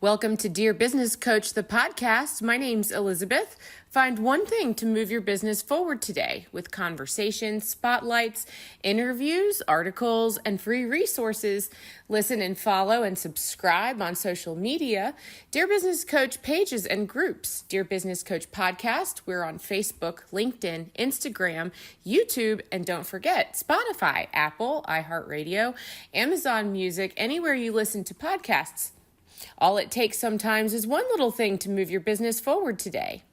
Welcome to Dear Business Coach, the podcast. My name's Elizabeth. Find one thing to move your business forward today with conversations, spotlights, interviews, articles, and free resources. Listen and follow and subscribe on social media. Dear Business Coach pages and groups. Dear Business Coach podcast. We're on Facebook, LinkedIn, Instagram, YouTube, and don't forget Spotify, Apple, iHeartRadio, Amazon Music, anywhere you listen to podcasts. All it takes sometimes is one little thing to move your business forward today.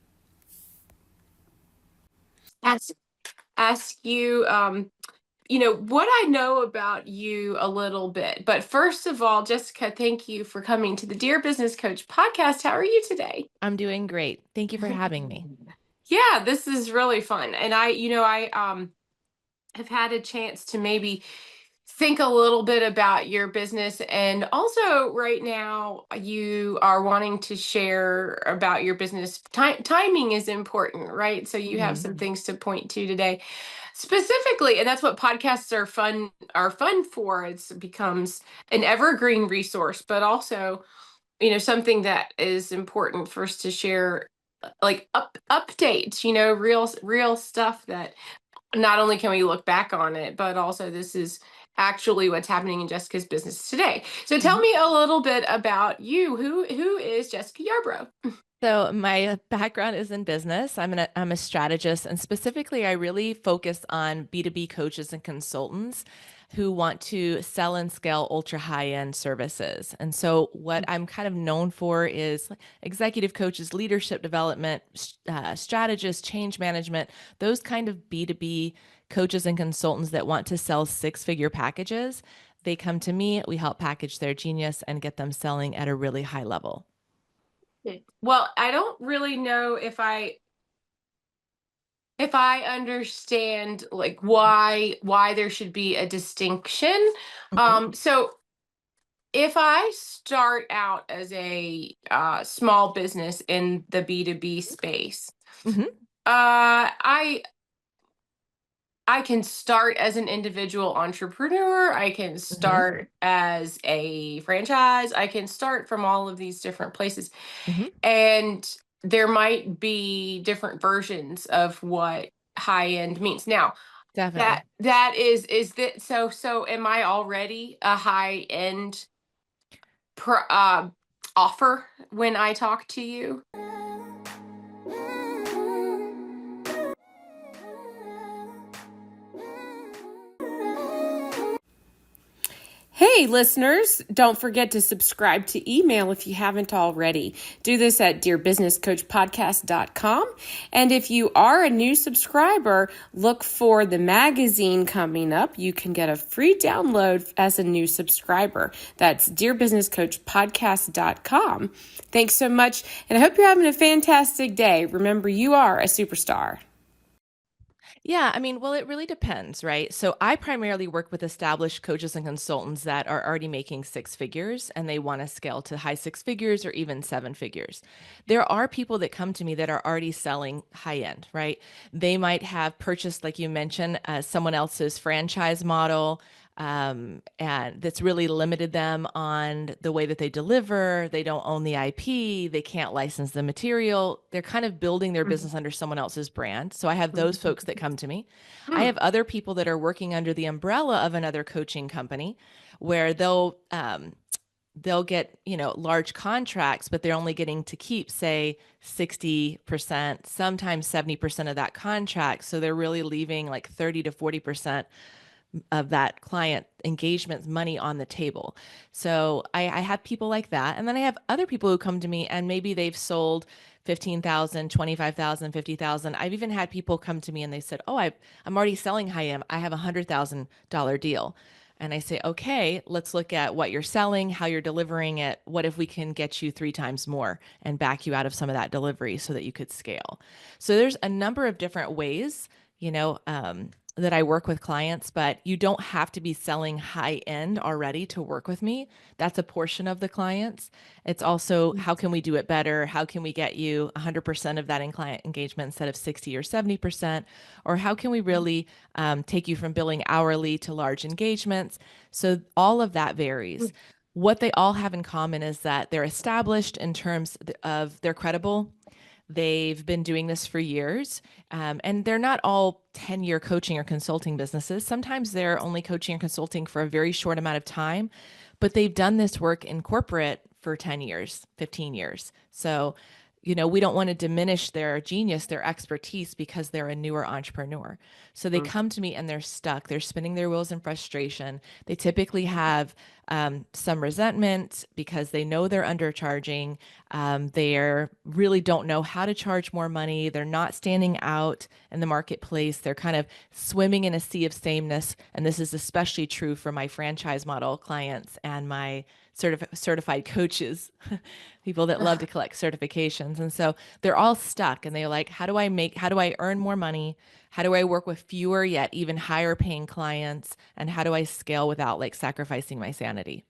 Ask you, what I know about you a little bit. But first of all, Jessica, thank you for coming to the Dear Business Coach podcast. How are you today? I'm doing great. Thank you for having me. Yeah, this is really fun. And I have had a chance to maybe think a little bit about your business, and also right now you are wanting to share about your business. Timing is important, right? So you have some things to point to today specifically, and that's what podcasts are fun for. It becomes an evergreen resource, but also something that is important for us to share, like updates, real stuff that not only can we look back on it, but also this is actually what's happening in Jessica's business today. So tell me a little bit about you. Who is Jessica Yarbrough? So my background is in business. I'm a strategist, and specifically, I really focus on B2B coaches and consultants who want to sell and scale ultra high-end services. And so what I'm kind of known for is executive coaches, leadership development, strategists, change management, those kind of B2B coaches and consultants that want to sell six-figure packages. They come to me, we help package their genius and get them selling at a really high level. Well, I don't really know if I understand like why there should be a distinction. So if I start out as a small business in the B2B space, Mm-hmm. I can start as an individual entrepreneur. I can start as a franchise. I can start from all of these different places. Mm-hmm. And there might be different versions of what high end means. Now, Definitely. that is that so am I already a high end offer when I talk to you? Hey, listeners, don't forget to subscribe to email if you haven't already. Do this at dearbusinesscoachpodcast.com. And if you are a new subscriber, look for the magazine coming up. You can get a free download as a new subscriber. That's dearbusinesscoachpodcast.com. Thanks so much, and I hope you're having a fantastic day. Remember, you are a superstar. Yeah, well, it really depends, right? So I primarily work with established coaches and consultants that are already making six figures and they want to scale to high six figures or even seven figures. There are people that come to me that are already selling high end, right? They might have purchased, like you mentioned, someone else's franchise model. And that's really limited them on the way that they deliver. They don't own the IP. They can't license the material. They're kind of building their business under someone else's brand. So I have those folks that come to me. I have other people that are working under the umbrella of another coaching company where they'll get, large contracts, but they're only getting to keep, say, 60%, sometimes 70% of that contract. So they're really leaving like 30 to 40% of that client engagement money on the table. So I have people like that. And then I have other people who come to me and maybe they've sold 15,000, 25,000, 50,000. I've even had people come to me and they said, "Oh, I'm already selling high end. I have $100,000 deal." And I say, "Okay, let's look at what you're selling, how you're delivering it. What if we can get you 3 times more and back you out of some of that delivery so that you could scale?" So there's a number of different ways, that I work with clients, but you don't have to be selling high end already to work with me. That's a portion of the clients. It's also how can we do it better? How can we get you 100% of that in client engagement instead of 60 or 70%? Or how can we really take you from billing hourly to large engagements? So all of that varies. What they all have in common is that they're established in terms of they're credible. They've been doing this for years, and they're not all 10-year coaching or consulting businesses. Sometimes they're only coaching or consulting for a very short amount of time, but they've done this work in corporate for 10 years, 15 years. So, we don't want to diminish their genius, their expertise, because they're a newer entrepreneur. So they Mm. come to me and they're stuck. They're spinning their wheels in frustration. They typically have some resentment because they know they're undercharging. They really don't know how to charge more money. They're not standing out in the marketplace. They're kind of swimming in a sea of sameness. And this is especially true for my franchise model clients and my certified coaches, people that love to collect certifications. And so they're all stuck and they're like, how do I earn more money? How do I work with fewer yet even higher paying clients? And how do I scale without like sacrificing my sanity?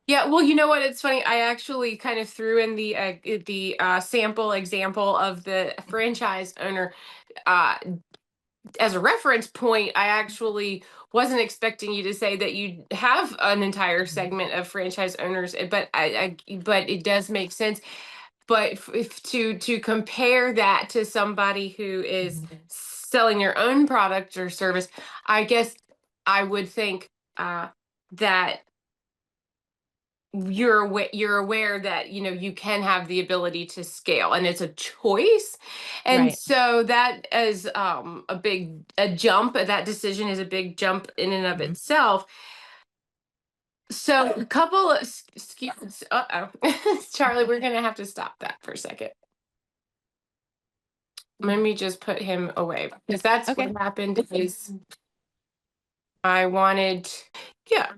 Yeah, well, you know what? It's funny. I actually kind of threw in the sample example of the franchise owner uh, as a reference point. I actually wasn't expecting you to say that you have an entire Mhm. segment of franchise owners, but it does make sense. But if to compare that to somebody who is Mhm. selling their own product or service, I guess I would think that you're aware that you can have the ability to scale, and it's a choice. And Right. so that is a jump. That decision is a big jump in and of Mhm. itself. So a couple of excuse, uh-oh. Charlie, we're gonna have to stop that for a second. Let me just put him away, because that's what Okay. happened is I wanted, yeah.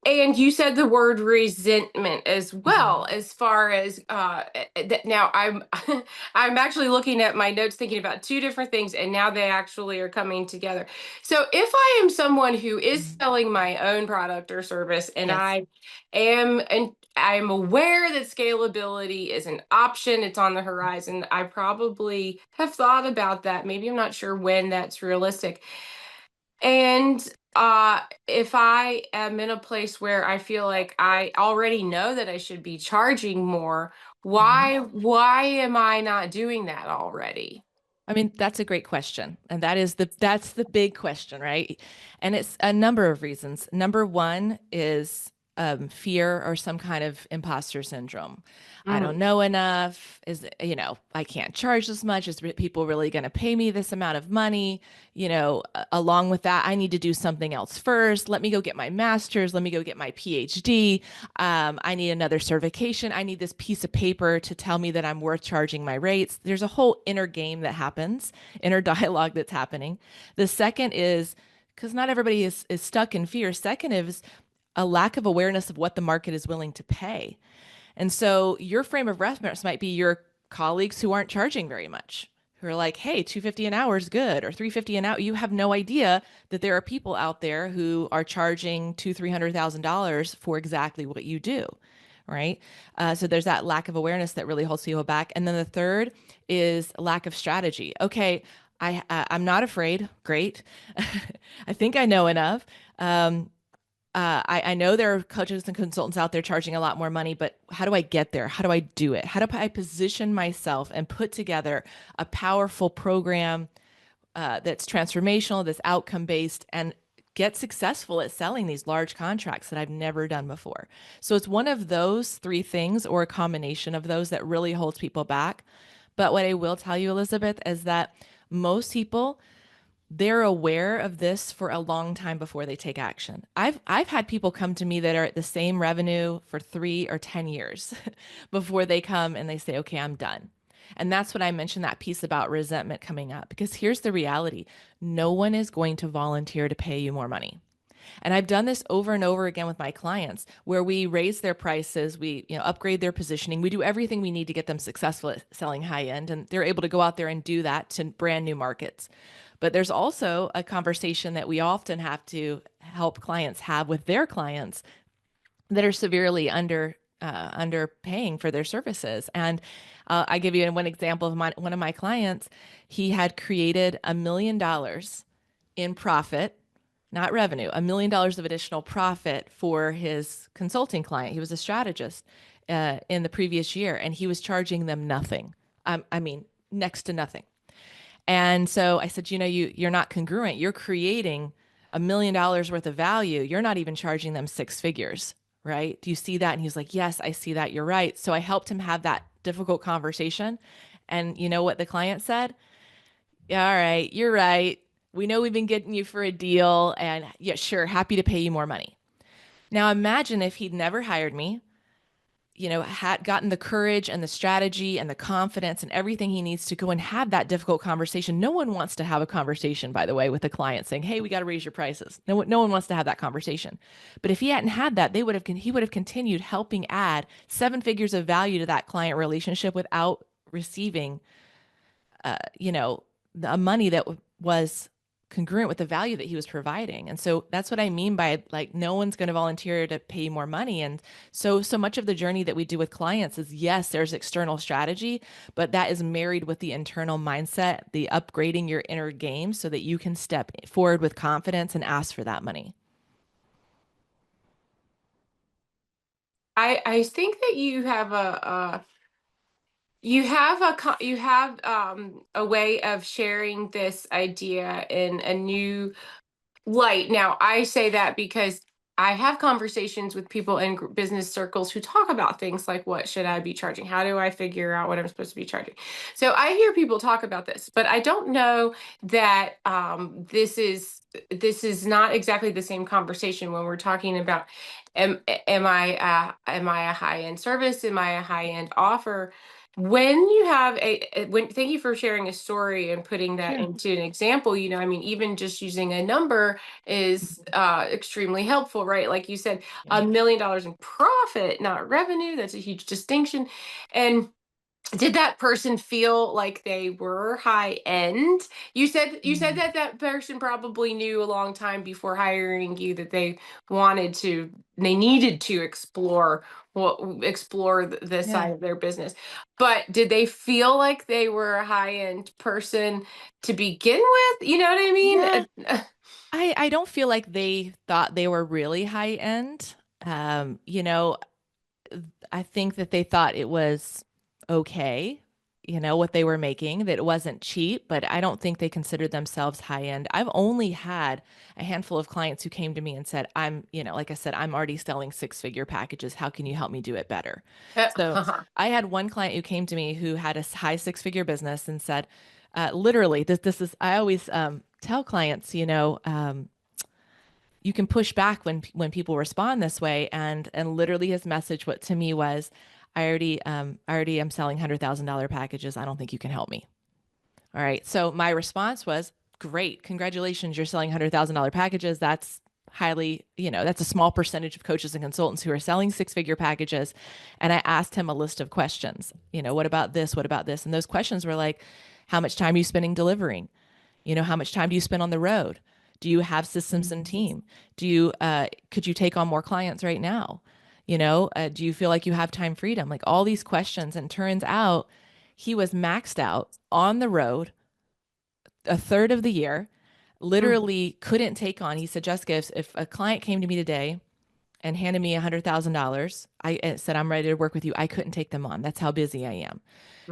And you said the word resentment as well, Mhm. as far as that. Now I'm actually looking at my notes thinking about two different things, and now they actually are coming together. So if I am someone who is Mhm. selling my own product or service, and Yes. I'm aware that scalability is an option, it's on the horizon. I probably have thought about that. Maybe I'm not sure when that's realistic. And if I am in a place where I feel like I already know that I should be charging more, Mhm. why am I not doing that already? I mean, that's a great question. And that's the big question, right? And it's a number of reasons. Number one is fear or some kind of imposter syndrome. I don't Mm. know enough. I can't charge this much. Is people really going to pay me this amount of money? Along with that, I need to do something else first. Let me go get my master's. Let me go get my PhD. I need another certification. I need this piece of paper to tell me that I'm worth charging my rates. There's a whole inner game that happens, inner dialogue that's happening. The second is because not everybody is stuck in fear. Second is a lack of awareness of what the market is willing to pay. And so your frame of reference might be your colleagues who aren't charging very much, who are like, hey, 250 an hour is good, or 350 an hour. You have no idea that there are people out there who are charging two, $300,000 for exactly what you do. Right. So there's that lack of awareness that really holds people back. And then the third is lack of strategy. Okay, I'm not afraid. Great. I think I know enough. Um, I know there are coaches and consultants out there charging a lot more money, but how do I get there? How do I do it? How do I position myself and put together a powerful program that's transformational, that's outcome based, and get successful at selling these large contracts that I've never done before? So it's one of those three things or a combination of those that really holds people back. But what I will tell you, Elizabeth, is that most people they're aware of this for a long time before they take action. I've had people come to me that are at the same revenue for 3 or 10 years before they come and they say, "Okay, I'm done." And that's what I mentioned that piece about resentment coming up because here's the reality. No one is going to volunteer to pay you more money. And I've done this over and over again with my clients where we raise their prices, we, upgrade their positioning, we do everything we need to get them successful at selling high end and they're able to go out there and do that to brand new markets. But there's also a conversation that we often have to help clients have with their clients that are severely underpaying for their services. And I give you one example of one of my clients. He had created $1 million in profit not revenue, $1 million of additional profit for his consulting client. He was a strategist in the previous year, and he was charging them nothing. I mean, next to nothing. And so I said, you're not congruent. You're creating $1 million worth of value. You're not even charging them six figures, right? Do you see that? And he's like, yes, I see that. You're right. So I helped him have that difficult conversation. And you know what the client said? Yeah, all right, you're right. We know we've been getting you for a deal, and yeah, sure, happy to pay you more money. Now imagine if he'd never hired me, had gotten the courage and the strategy and the confidence and everything he needs to go and have that difficult conversation. No one wants to have a conversation, by the way, with a client saying, "Hey, we got to raise your prices." No one wants to have that conversation. But if he hadn't had that, he would have continued helping add seven figures of value to that client relationship without receiving, you know, the money that was congruent with the value that he was providing. And so that's what I mean by like no one's going to volunteer to pay more money. And so much of the journey that we do with clients is yes, there's external strategy, but that is married with the internal mindset, the upgrading your inner game so that you can step forward with confidence and ask for that money. I think that you have a way of sharing this idea in a new light. Now, I say that because I have conversations with people in business circles who talk about things like, what should I be charging? How do I figure out what I'm supposed to be charging? So I hear people talk about this, but I don't know that this is not exactly the same conversation when we're talking about am I a high end service? Am I a high end offer? When you have when thank you for sharing a story and putting that Sure. into an example. I mean, even just using a number is extremely helpful, right? Like you said, Yeah. $1 million in profit, not revenue. That's a huge distinction. And did that person feel like they were high end? You said Mm. that that person probably knew a long time before hiring you that they needed to explore this Yeah. side of their business. But did they feel like they were a high end person to begin with? You know what I mean? Yeah. I don't feel like they thought they were really high end. Um, you know, I think that they thought it was okay, what they were making, that it wasn't cheap, but I don't think they considered themselves high end. I've only had a handful of clients who came to me and said, like I said, I'm already selling six-figure packages. How can you help me do it better? So I had one client who came to me who had a high six-figure business and said, literally, this is, I always tell clients, you can push back when people respond this way, and literally his message what to me was, I already am selling $100,000 packages. I don't think you can help me. All right, so my response was, great, congratulations, you're selling $100,000 packages. That's highly, that's a small percentage of coaches and consultants who are selling six-figure packages. And I asked him a list of questions. What about this, what about this? And those questions were like, how much time are you spending delivering? How much time do you spend on the road? Do you have systems and team? Could you take on more clients right now? Do you feel like you have time freedom? Like all these questions. And turns out he was maxed out on the road a third of the year, literally couldn't take on. He said, Jessica, if a client came to me today and handed me $100,000, I said, I'm ready to work with you, I couldn't take them on. That's how busy I am.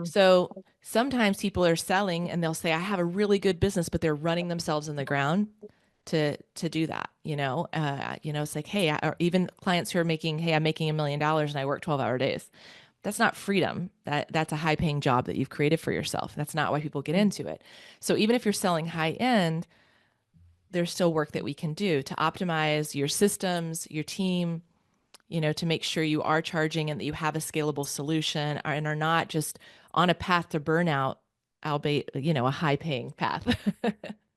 So sometimes people are selling and they'll say, I have a really good business, but they're running themselves in the ground to do that. It's like, hey, or even clients who are making, hey, I'm making $1 million and I work 12-hour days. That's not freedom. That's a high paying job that you've created for yourself. That's not why people get into it. So even if you're selling high end, there's still work that we can do to optimize your systems, your team, to make sure you are charging and that you have a scalable solution and are not just on a path to burnout, albeit, a high paying path.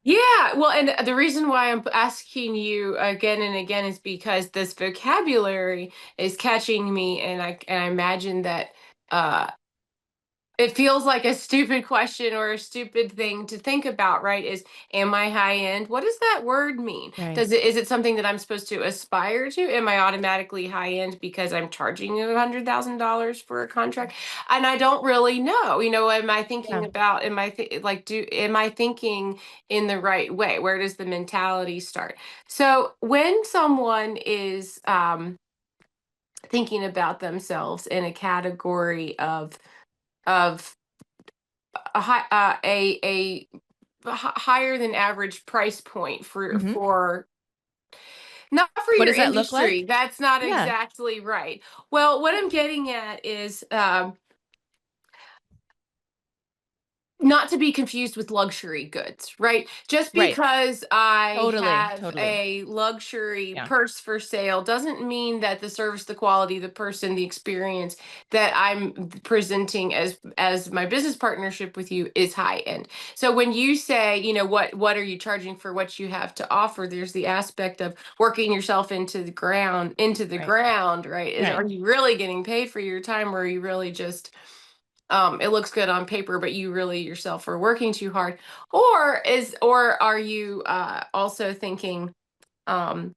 Yeah, well, and the reason why I'm asking you again and again is because this vocabulary is catching me, and I imagine that uh, it feels like a stupid question or a stupid thing to think about, right? Is, am I high end? What does that word mean? Right. Does it, is it something that I'm supposed to aspire to? Am I automatically high end because I'm charging you $100,000 for a contract? And I don't really know. Am I thinking Yeah. about, am I thinking in the right way? Where does the mentality start? So when someone is thinking about themselves in a category of a high a higher than average price point Hmm. for not for What your does that look industry. like? That's not Yeah. exactly right. Well, what I'm getting at is not to be confused with luxury goods, right? Just Right. because I Totally. have Totally. a luxury Yeah. purse for sale doesn't mean that the service, the quality, the person, the experience that I'm presenting as my business partnership with you is high end. So when you say, what are you charging for what you have to offer, there's the aspect of working yourself Right. right? Right. Are you really getting paid for your time, or are you really just it looks good on paper, but you really yourself are working too hard? Or are you also thinking um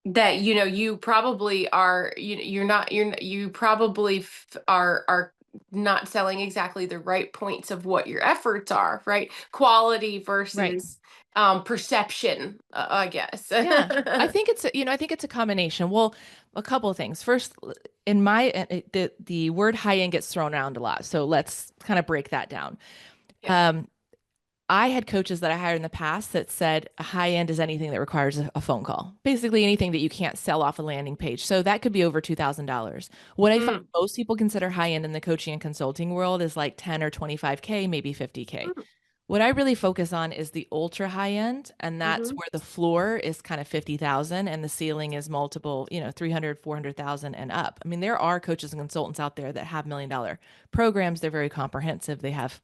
that you probably are, you probably are not selling exactly the right points of what your efforts are, right? Quality Right. versus perception, I guess. Yeah. I think it's a combination. Well, a couple of things. First, in my the word high end gets thrown around a lot. So let's kind of break that down. Yeah. Um, I had coaches that I hired in the past that said a high end is anything that requires a phone call. Basically anything that you can't sell off a landing page. So that could be over $2,000. What I find Mm, most people consider high end in the coaching and consulting world is like 10 or 25K, maybe 50K. mm, What I really focus on is the ultra high end, and that's mhm, where the floor is kind of 50,000 and the ceiling is multiple, 300, 400,000 and up. I mean, there are coaches and consultants out there that have $1 million programs. They're very comprehensive. They have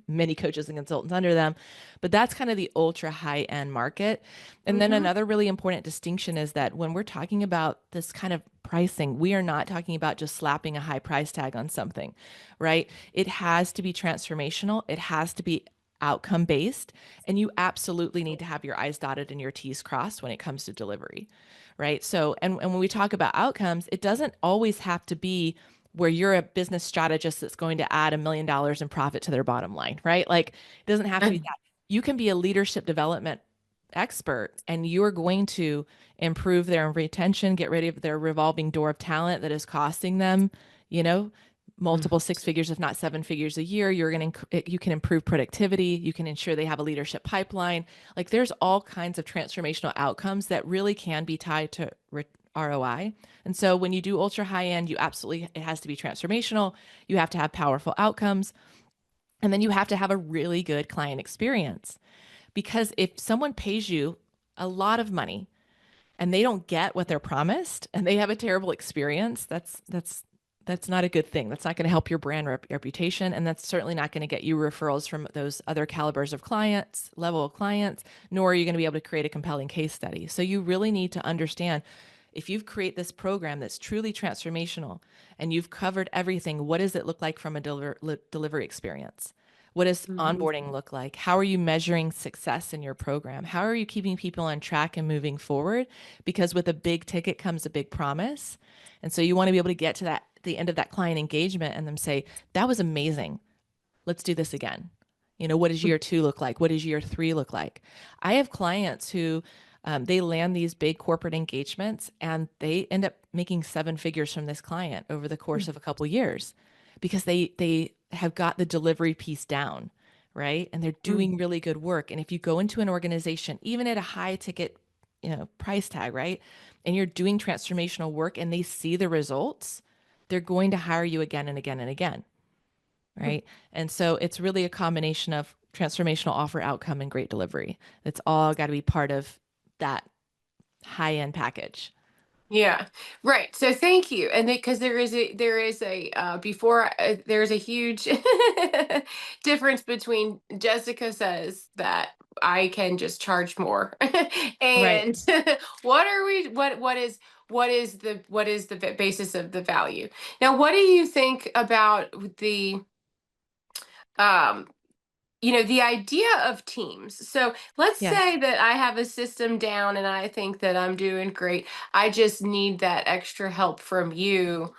many coaches and consultants under them, but that's kind of the ultra high end market. And then mhm, another really important distinction is that when we're talking about this kind of pricing, we are not talking about just slapping a high price tag on something, right? It has to be transformational. It has to be outcome based, and you absolutely need to have your I's dotted and your T's crossed when it comes to delivery, right? So and when we talk about outcomes, it doesn't always have to be where you're a business strategist that's going to add $1 million in profit to their bottom line, right? Like it doesn't have to be that. You can be a leadership development expert and you're going to improve their retention, get rid of their revolving door of talent that is costing them, you know, multiple six figures, if not seven figures a year. You can improve productivity. You can ensure they have a leadership pipeline. Like there's all kinds of transformational outcomes that really can be tied to ROI. And so when you do ultra high end, it has to be transformational. You have to have powerful outcomes. And then you have to have a really good client experience. Because if someone pays you a lot of money and they don't get what they're promised and they have a terrible experience, that's not a good thing. That's not going to help your brand reputation, and that's certainly not going to get you referrals from those other calibers of clients, level of clients, nor are you going to be able to create a compelling case study. So you really need to understand if you've created this program that's truly transformational and you've covered everything, what does it look like from a delivery experience? What does mhm, onboarding look like? How are you measuring success in your program? How are you keeping people on track and moving forward? Because with a big ticket comes a big promise. And so you want to be able to get to the end of that client engagement and them say, that was amazing. Let's do this again. What does year two look like? What does year three look like? I have clients who they land these big corporate engagements and they end up making seven figures from this client over the course of a couple years because they have got the delivery piece down, right? And they're mhm, doing really good work. And if you go into an organization, even at a high ticket, price tag, right? And you're doing transformational work and they see the results, they're going to hire you again and again and again, mhm. right? And so it's really a combination of transformational offer outcome and great delivery. It's all got to be part of that high end package. Yeah, right. So thank you. And because there is a before there's a huge difference between Jessica says that I can just charge more. Right. And what are we what is the basis of the value? Now, what do you think about the um the idea of teams? So let's say Yes. that I have a system down and I think that I'm doing great. I just need that extra help from you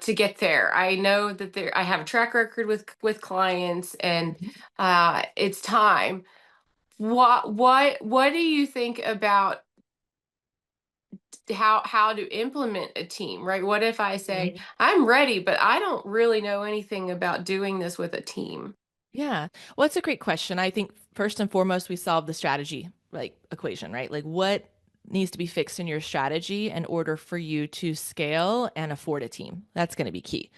to get there. I know that I have a track record with clients, and Mhm. it's time. What do you think about how to implement a team, right? What if I say Mhm. I'm ready, but I don't really know anything about doing this with a team? Yeah. Well, it's a great question. I think first and foremost, we solve the strategy like equation, right? Like what needs to be fixed in your strategy in order for you to scale and afford a team. That's going to be key,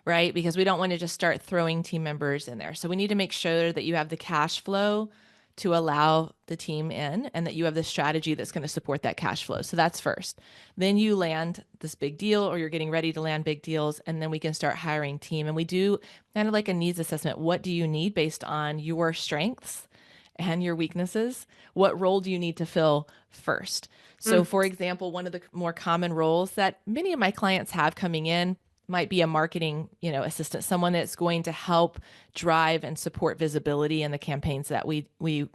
right? Because we don't want to just start throwing team members in there. So we need to make sure that you have the cash flow to allow the team in and that you have the strategy that's going to support that cash flow. So that's first. Then you land this big deal or you're getting ready to land big deals, and then we can start hiring team. And we do kind of like a needs assessment. What do you need based on your strengths and your weaknesses? What role do you need to fill first? So, Mm, for example, one of the more common roles that many of my clients have coming in might be a marketing, assistant, someone that's going to help drive and support visibility in the campaigns that we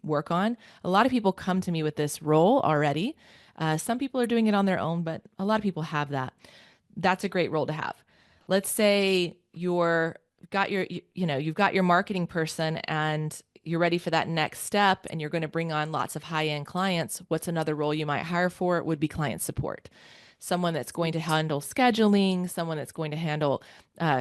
work on. A lot of people come to me with this role already. Some people are doing it on their own, but a lot of people have that. That's a great role to have. Let's say you've got your marketing person and you're ready for that next step and you're going to bring on lots of high-end clients. What's another role you might hire for? Would be client support. Someone that's going to handle scheduling, someone that's going to handle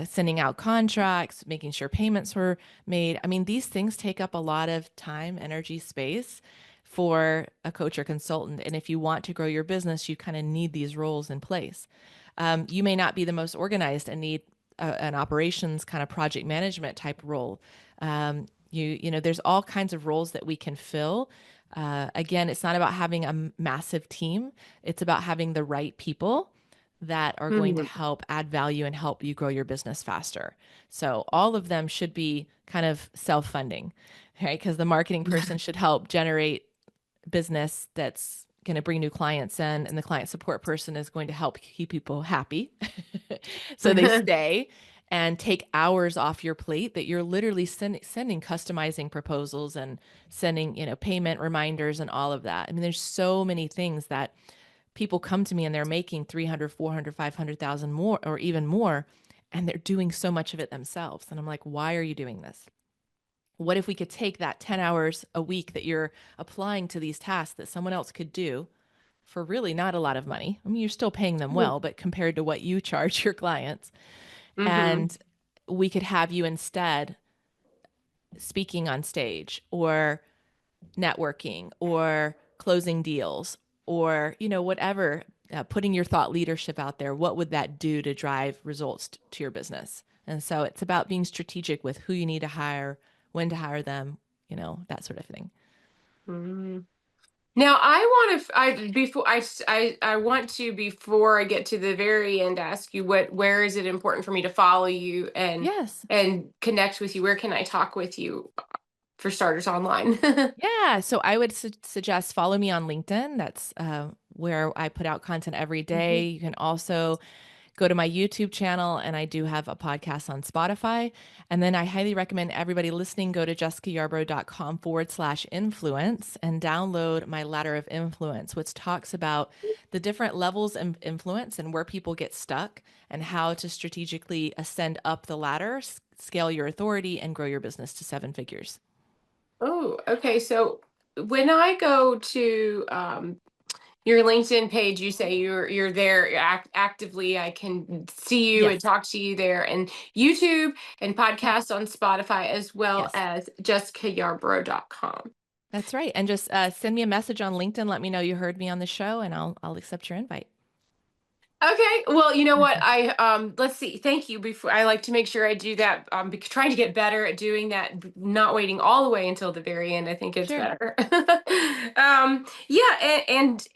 sending out contracts, making sure payments were made. I mean, these things take up a lot of time, energy, space for a coach or consultant. And if you want to grow your business, you kind of need these roles in place. You may not be the most organized and need an operations kind of project management type role. There's all kinds of roles that we can fill. Again, it's not about having a massive team. It's about having the right people that are going to mhm. help add value and help you grow your business faster. So all of them should be kind of self-funding, right? Because the marketing person should help generate business that's going to bring new clients in, and the client support person is going to help keep people happy so they stay and take hours off your plate that you're literally sending customizing proposals and sending payment reminders and all of that. I mean, there's so many things that people come to me and they're making 300, 400, 500,000 more or even more, and they're doing so much of it themselves. And I'm like, why are you doing this? What if we could take that 10 hours a week that you're applying to these tasks that someone else could do for really not a lot of money? I mean, you're still paying them well, but compared to what you charge your clients, Mhm. and we could have you instead speaking on stage or networking or closing deals or whatever, putting your thought leadership out there. What would that do to drive results to your business? And so it's about being strategic with who you need to hire, when to hire them, that sort of thing. Mhm. Now, I want to, I, before I want to, before I get to the very end, ask you where is it important for me to follow you Yes. and connect with you? Where can I talk with you for starters online? Yeah. So I would suggest follow me on LinkedIn. That's where I put out content every day. Mhm. You can also go to my YouTube channel, and I do have a podcast on Spotify. And then I highly recommend everybody listening go to jessicayarbrough.com/influence and download my ladder of influence, which talks about the different levels of influence and where people get stuck and how to strategically ascend up the ladder, scale your authority, and grow your business to seven figures. Oh, okay. So when I go to your LinkedIn page, you say you're there, actively. I can see you and Yes. talk to you there, and YouTube and Yep. podcast on Spotify, as well Yes. as jessicayarbrough.com. That's right. And just send me a message on LinkedIn. Let me know you heard me on the show, and I'll accept your invite. Okay. Well, you know what? I let's see. Thank you. Before, I like to make sure I do that. Trying to get better at doing that, not waiting all the way until the very end. I think it's Sure. better. Yeah, and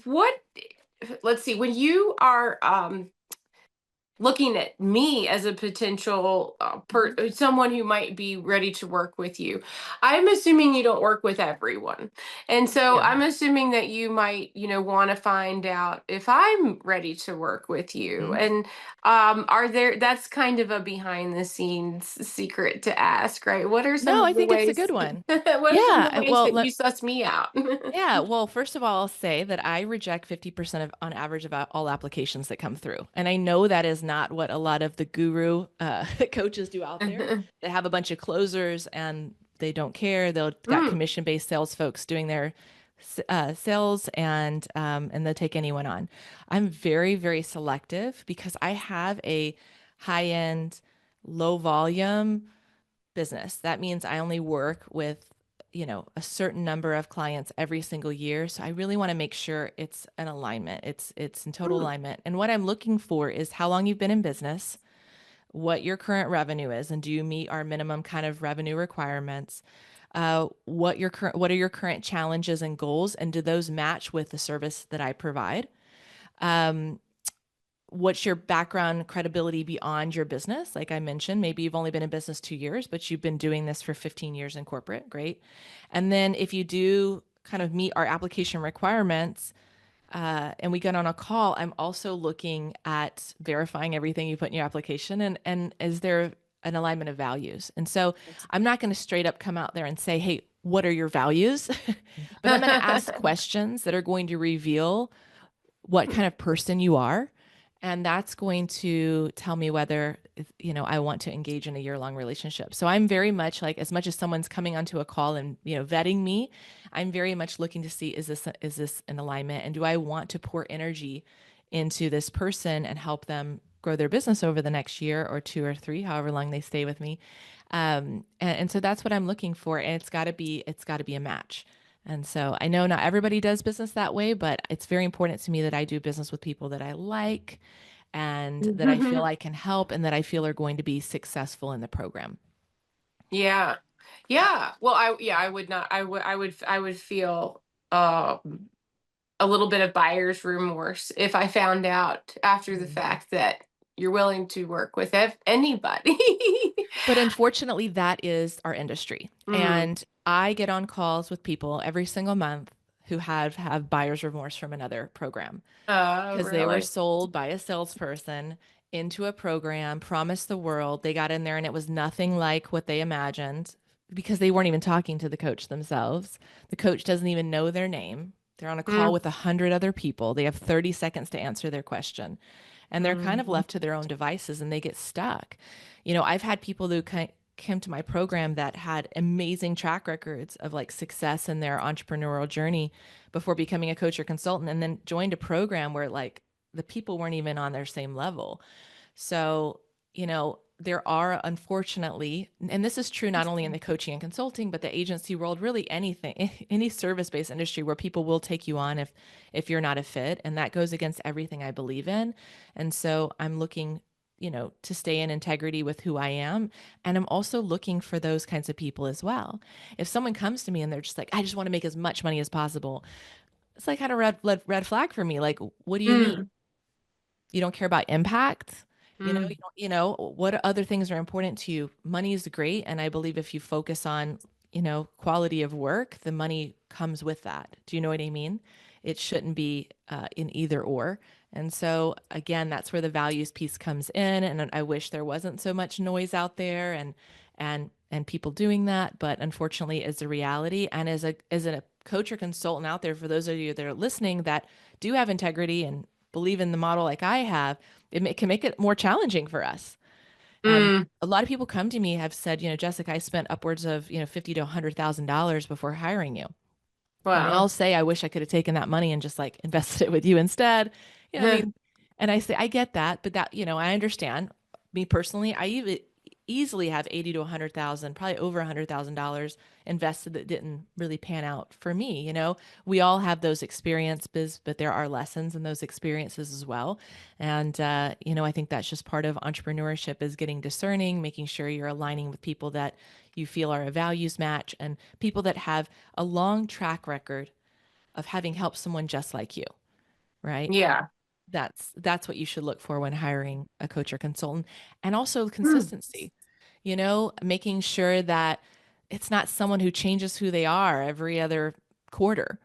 what? Let's see. When you are looking at me as a potential Mhm. someone who might be ready to work with you. I'm assuming you don't work with everyone. And so Yeah. I'm assuming that you might, want to find out if I'm ready to work with you. Mhm. And are there that's kind of a behind the scenes secret to ask, right? What are some No, of I the think it's a ways good one. what are some Yeah, of the ways well, that you suss me out? yeah, well, first of all, I'll say that I reject 50% of on average of all applications that come through. And I know that is not what a lot of the guru coaches do out there. They have a bunch of closers and they don't care. They'll got Mm, commission-based sales folks doing their sales and they'll take anyone on. I'm very, very selective because I have a high-end, low volume business. That means I only work with, a certain number of clients every single year. So I really want to make sure it's an alignment. It's in total mm, alignment. And what I'm looking for is how long you've been in business, what your current revenue is, and do you meet our minimum kind of revenue requirements? What are your current challenges and goals, and do those match with the service that I provide? Um, what's your background credibility beyond your business? Like I mentioned, maybe you've only been in business 2 years, but you've been doing this for 15 years in corporate. Great. And then if you do kind of meet our application requirements, and we get on a call, I'm also looking at verifying everything you put in your application and is there an alignment of values? And so I'm not going to straight up come out there and say, hey, what are your values? But I'm going to ask questions that are going to reveal what kind of person you are. And that's going to tell me whether, I want to engage in a year-long relationship. So I'm very much like, as much as someone's coming onto a call and, vetting me, I'm very much looking to see, is this an alignment? And do I want to pour energy into this person and help them grow their business over the next year or 2 or 3, however long they stay with me? And so that's what I'm looking for. And it's got to be a match. And so I know not everybody does business that way, but it's very important to me that I do business with people that I like and that I feel I can help and that I feel are going to be successful in the program. Yeah. Yeah. Well, I would not I would feel a little bit of buyer's remorse if I found out after the Mhm. fact that you're willing to work with anybody. But unfortunately, that is our industry. Mm. And I get on calls with people every single month who have buyer's remorse from another program, because they were Really? sold by a salesperson into a program, promised the world. They got in there and it was nothing like what they imagined because they weren't even talking to the coach themselves. The coach doesn't even know their name. They're on a call Mm. with 100 other people. They have 30 seconds to answer their question. And they're kind of Mhm. left to their own devices and they get stuck. I've had people who came to my program that had amazing track records of like success in their entrepreneurial journey before becoming a coach or consultant and then joined a program where like the people weren't even on their same level. So, there are unfortunately, and this is true not only in the coaching and consulting, but the agency world, really anything, any service-based industry where people will take you on if you're not a fit. And that goes against everything I believe in. And so I'm looking, to stay in integrity with who I am. And I'm also looking for those kinds of people as well. If someone comes to me and they're just like, I just want to make as much money as possible, it's like kind of red flag for me. Like, what do you mean? Mm. You don't care about impact? You Mm. don't, what other things are important to you? Money is great. And I believe if you focus on, quality of work, the money comes with that. Do you know what I mean? It shouldn't be in either or. And so again, that's where the values piece comes in. And I wish there wasn't so much noise out there and people doing that. But unfortunately, it's a reality. And as a coach or consultant out there, for those of you that are listening that do have integrity and believe in the model like I have, can make it more challenging for us. Mm. A lot of people come to me have said, Jessica, I spent upwards of, 50 to $100,000 before hiring you. And they Wow. all say, I wish I could have taken that money and just like invested it with you instead. I mean, and I say, I get that, but that, I understand. Me personally, I even easily have 80 to 100,000, probably over $100,000 invested that didn't really pan out for me. We all have those experiences, but there are lessons in those experiences as well. And, I think that's just part of entrepreneurship is getting discerning, making sure you're aligning with people that you feel are a values match and people that have a long track record of having helped someone just like you, right? Yeah. That's what you should look for when hiring a coach or consultant. And also Hmm. consistency, making sure that it's not someone who changes who they are every other quarter.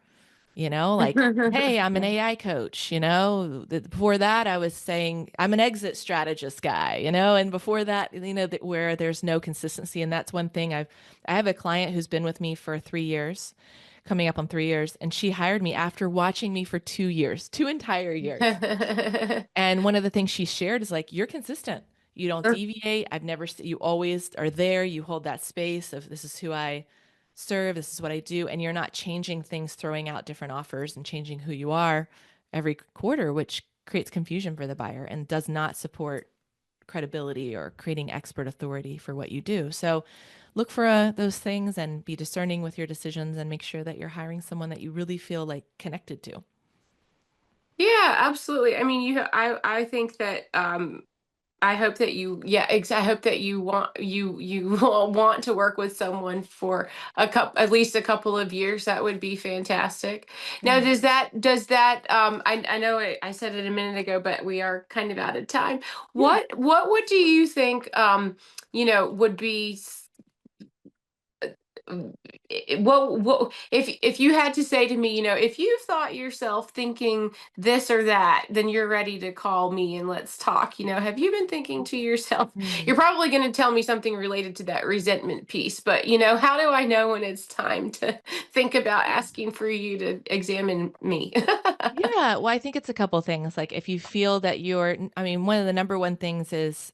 Like, hey, I'm an AI coach. Before that, I was saying I'm an exit strategist guy, and before that, where there's no consistency. And that's one thing I have a client who's been with me for 3 years, coming up on 3 years, and she hired me after watching me for 2 years, 2 entire years. And one of the things she shared is like, you're consistent. You don't deviate. You always are there. You hold that space of this is who I serve. This is what I do. And you're not changing things, throwing out different offers and changing who you are every quarter, which creates confusion for the buyer and does not support credibility or creating expert authority for what you do. So look for those things and be discerning with your decisions and make sure that you're hiring someone that you really feel like connected to. Yeah, absolutely. I mean, I think that I hope that I hope that you will want to work with someone for at least a couple of years. That would be fantastic. Now, Yeah. I know I said it a minute ago, but we are kind of out of time. Yeah. What would do you think would be what if you had to say to me, if you thought yourself thinking this or that, then you're ready to call me and let's talk. Have you been thinking to yourself? You're Mm. probably going to tell me something related to that resentment piece, but how do I know when it's time to think about asking for you to examine me? Yeah, well, I think it's a couple things. Like if you feel that I mean, one of the number one things is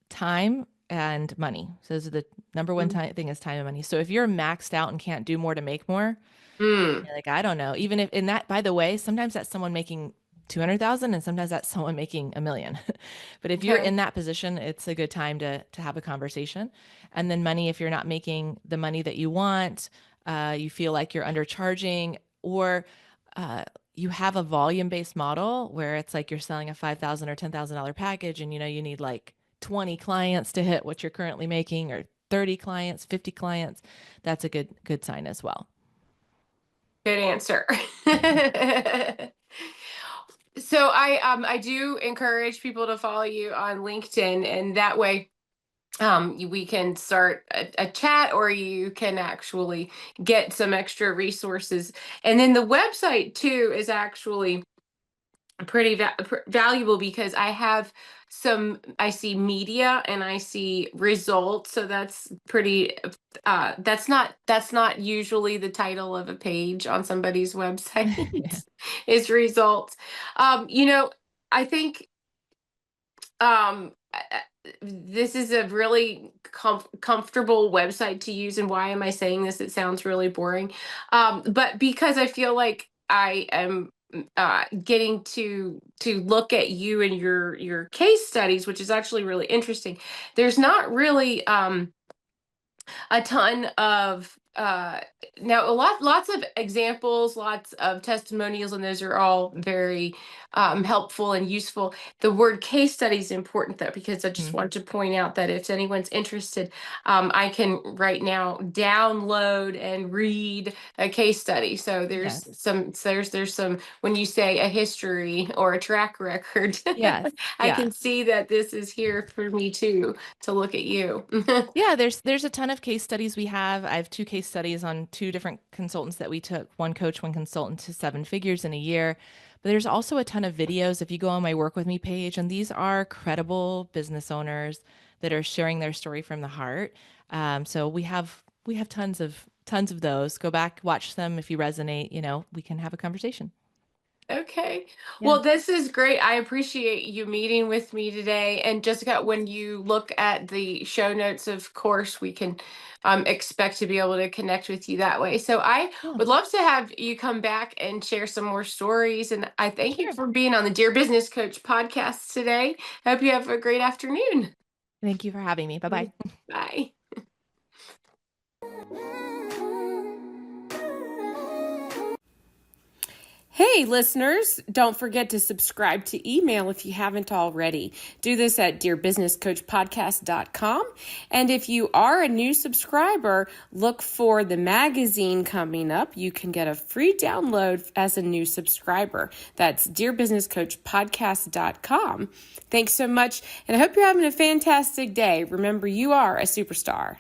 time and money. So those are the number one thing is time and money. So if you're maxed out and can't do more to make more, Mm, like, I don't know. Even if in that, by the way, sometimes that's someone making 200,000 and sometimes that's someone making a million. But if you're okay. in that position, it's a good time to have a conversation. And then money, if you're not making the money that you want, you feel like you're undercharging, or uh, you have a volume-based model where it's like you're selling a $5,000 or $10,000 package, and you need like 20 clients to hit what you're currently making, or 30 clients, 50 clients. That's a good sign as well. Good answer. So I do encourage people to follow you on LinkedIn, and that way we can start a chat, or you can actually get some extra resources. And then the website too is actually pretty valuable, because I see media and I see results, so that's pretty that's not usually the title of a page on somebody's Yeah. website. Is results. You know, I think this is a really comfortable website to use. And why am I saying this? It sounds really boring, but because I feel like I am getting to look at you and your case studies, which is actually really interesting. There's not really a ton of now lots of examples, lots of testimonials, and those are all very helpful and useful. The word case study is important, though, because I just Mhm. want to point out that if anyone's interested, I can right now download and read a case study. So Yes. there's some, when you say a history or a track record, Yes. I Yeah. can see that this is here for me too, to look at you. Yeah, there's a ton of case studies we have. I have two case studies on two different consultants that we took, one coach, one consultant, to seven figures in a year. But there's also a ton of videos if you go on my Work With Me page, and these are credible business owners that are sharing their story from the heart. So we have tons of those. Go back, watch them. If you resonate, we can have a conversation. Okay. Yeah. Well, this is great. I appreciate you meeting with me today. And Jessica, when you look at the show notes, of course, we can expect to be able to connect with you that way. So I Yeah. would love to have you come back and share some more stories. And I thank you Sure. for being on the Dear Business Coach podcast today. I hope you have a great afternoon. Thank you for having me. Bye bye. Bye. Hey, listeners, don't forget to subscribe to email if you haven't already. Do this at dearbusinesscoachpodcast.com. And if you are a new subscriber, look for the magazine coming up. You can get a free download as a new subscriber. That's dearbusinesscoachpodcast.com. Thanks so much, and I hope you're having a fantastic day. Remember, you are a superstar.